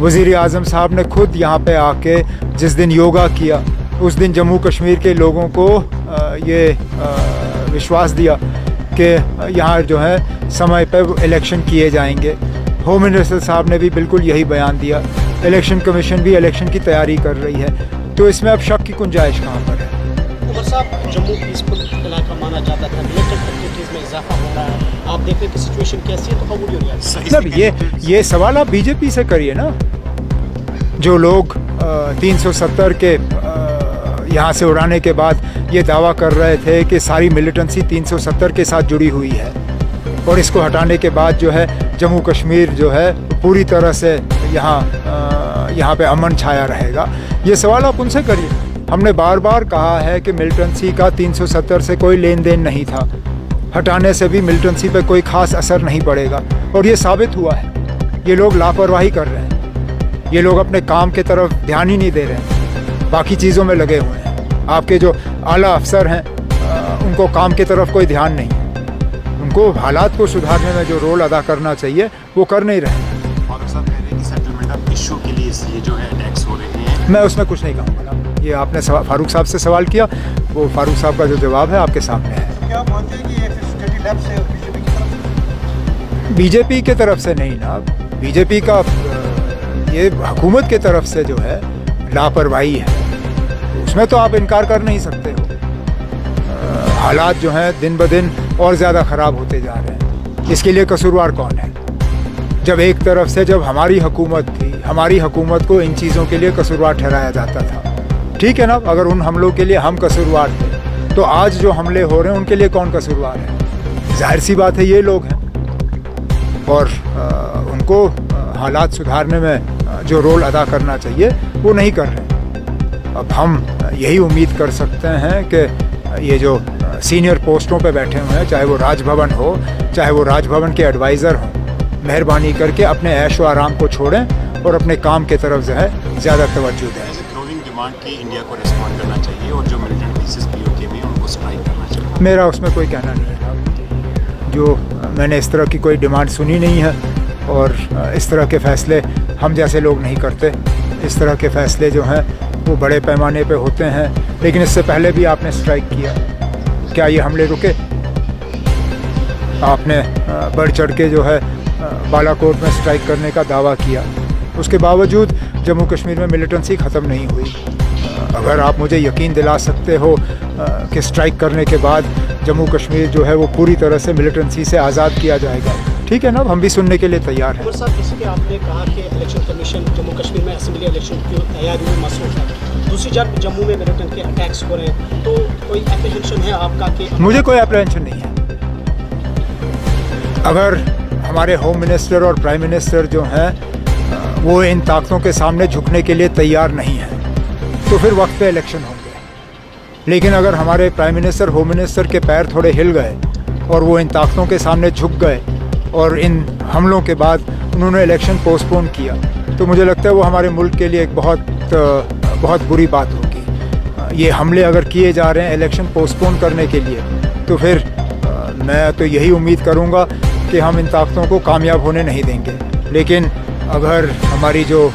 वज़ीर आज़म साहब ने खुद यहाँ पे आके जिस दिन योगा किया उस दिन जम्मू कश्मीर के लोगों को ये विश्वास दिया कि यहाँ जो है समय पर इलेक्शन किए जाएंगे। होम मिनिस्टर साहब ने भी बिल्कुल यही बयान दिया। इलेक्शन कमीशन भी इलेक्शन की तैयारी कर रही है, तो इसमें अब शक की गुंजाइश कहाँ पर है। उमर साहब, जम्मू पीसफुल इलाका माना जाता था, मिलिटेंट एक्टिविटीज़ में इजाफा हो रहा है, आप देख रहे हैं कि सिचुएशन कैसी है, तो हाउ वुड यू रिएक्ट? मतलब ये सवाल आप बीजेपी से करिए ना। जो लोग 370 के यहाँ से उड़ाने के बाद ये दावा कर रहे थे कि सारी मिलिटेंसी 370 के साथ जुड़ी हुई है और इसको हटाने के बाद जो है जम्मू कश्मीर जो है पूरी तरह से यहाँ पे अमन छाया रहेगा, ये सवाल आप उनसे करिए। हमने बार बार कहा है कि मिलिटेंसी का 370 से कोई लेन देन नहीं था, हटाने से भी मिलिटेंसी पे कोई ख़ास असर नहीं पड़ेगा और ये साबित हुआ है। ये लोग लापरवाही कर रहे हैं, ये लोग अपने काम के तरफ ध्यान ही नहीं दे रहे हैं, बाकी चीज़ों में लगे हुए हैं। आपके जो आला अफसर हैं उनको काम की तरफ कोई ध्यान नहीं है, उनको हालात को सुधारने में जो रोल अदा करना चाहिए वो कर नहीं रहे हैं। फारूक साहब कह रहे हैं कि सेटलमेंट ऑफ इशू के लिए इसलिए जो है अटैक्स हो रहे हैं। मैं उसमें कुछ नहीं कहूँगा। ये आपने फारूक साहब से सवाल किया, वो फारूक साहब का जो जवाब है आपके सामने है। क्या मानते हैं कि ये स्टडी लैब से बीजेपी की तरफ? बीजेपी की तरफ से नहीं ना, बीजेपी का ये हुकूमत की तरफ से जो है लापरवाही है, उसमें तो आप इनकार कर नहीं सकते हो। हालात जो हैं दिन ब दिन और ज़्यादा ख़राब होते जा रहे हैं, इसके लिए कसूरवार कौन है? जब एक तरफ से जब हमारी हुकूमत थी, हमारी हुकूमत को इन चीज़ों के लिए कसूरवार ठहराया जाता था, ठीक है ना। अगर उन हमलों के लिए हम कसूरवार थे तो आज जो हमले हो रहे हैं उनके लिए कौन कसूरवार है? जाहिर सी बात है ये लोग हैं और उनको हालात सुधारने में जो रोल अदा करना चाहिए वो नहीं कर रहे। अब हम यही उम्मीद कर सकते हैं कि ये जो सीनियर पोस्टों पे बैठे हुए हैं, चाहे वो राजभवन हो चाहे वो राजभवन के एडवाइज़र हों, मेहरबानी करके अपने ऐश व आराम को छोड़ें और अपने काम की तरफ जो है ज़्यादा तवज्जो दें। एज ए ग्रोइंग डिमांड की इंडिया को रिस्पॉन्ड करना चाहिए और जो मिलिटेंट बेसिस पीओके में उनको स्ट्राइक करना चाहिए। मेरा उसमें कोई कहना नहीं है, जो मैंने इस तरह की कोई डिमांड सुनी नहीं है और इस तरह के फ़ैसले हम जैसे लोग नहीं करते। इस तरह के फ़ैसले जो हैं वो बड़े पैमाने पे होते हैं, लेकिन इससे पहले भी आपने स्ट्राइक किया, क्या ये हमले रुके? आपने बढ़ चढ़ के जो है बालाकोट में स्ट्राइक करने का दावा किया, उसके बावजूद जम्मू कश्मीर में मिलिटेंसी ख़त्म नहीं हुई। अगर आप मुझे यकीन दिला सकते हो कि स्ट्राइक करने के बाद जम्मू कश्मीर जो है वो पूरी तरह से मिलिटेंसी से आज़ाद किया जाएगा, ठीक है ना, हम भी सुनने के लिए तैयार हैं। उमर साहब, जैसे कि आपने कहा कि इलेक्शन कमीशन जम्मू कश्मीर में असेंबली इलेक्शन की तैयारी में मसरूफ है, दूसरी जब जम्मू में मिलिटेंट के अटैक्स हो रहे हैं, तो कोई एप्रीहेंशन है आपका कि? मुझे कोई एप्रीहेंशन नहीं है। अगर हमारे होम मिनिस्टर और प्राइम मिनिस्टर जो हैं वो इन ताकतों के सामने झुकने के लिए तैयार नहीं हैं तो फिर वक्त पे इलेक्शन होंगे। लेकिन अगर हमारे प्राइम मिनिस्टर होम मिनिस्टर के पैर थोड़े हिल गए और वो इन ताकतों के सामने झुक गए और इन हमलों के बाद उन्होंने इलेक्शन पोस्टपोन किया, तो मुझे लगता है वो हमारे मुल्क के लिए एक बहुत बुरी बात होगी। ये हमले अगर किए जा रहे हैं इलेक्शन पोस्टपोन करने के लिए, तो फिर मैं तो यही उम्मीद करूँगा कि हम इन ताकतों को कामयाब होने नहीं देंगे। लेकिन अगर हमारी जो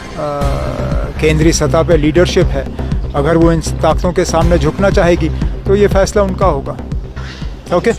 केंद्रीय सतह पे लीडरशिप है, अगर वो इन ताकतों के सामने झुकना चाहेगी तो ये फ़ैसला उनका होगा। ओके।